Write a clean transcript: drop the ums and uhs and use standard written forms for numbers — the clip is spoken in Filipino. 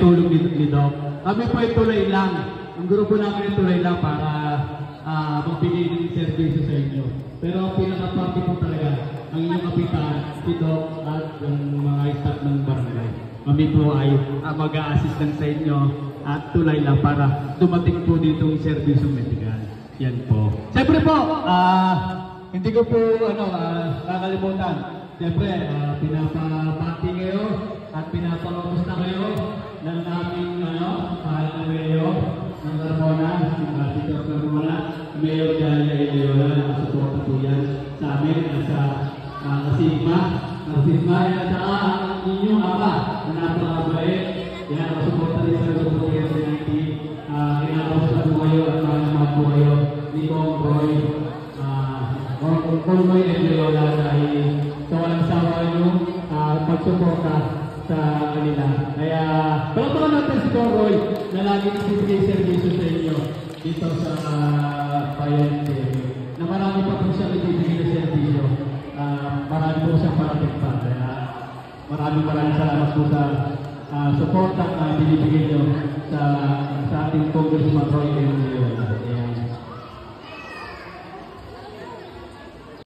tulong ni Doc. Kami po ay tuloy lang. Ang grupo namin ay tuloy lang para magbigay ng servisyo sa inyo. Pero ang pinaka-party po talaga, ang inyong kapitan, si Doc at yung mga staff ng barangay. Kami po ay mag-a-assist lang sa inyo at tulay lang para dumating po dito yung servisyo medical. Yan po. Siyempre po, hindi ko po kakalimutan. Siyempre, pinapapati kayo at pinapangamusta kayo ng aming mahal na mayor ng Carmona, si Dr. Carmona, Mayor Dalia Ileola, nakasuporta po yan sa amin at sa Sigma. Sigma, yan sa inyong ama na napakabait. Yan, nakasuporta rin sa grupo ng SNIT. Kinakamusta po kayo at mga po kayo ni Kong Roy. Kung may Ileola dahil sa walang sawa yung pagsuporta sa kanila. Kaya, palatakan natin si Koroy na lagi nagbibigay servisyo sa inyo dito sa Bayan TV. Na marami pa po siya nagbibigay na servisyo. Marami po siyang parating pa. Kaya, maraming salamat po sa support na binibigay nyo sa ating Congressman Roy.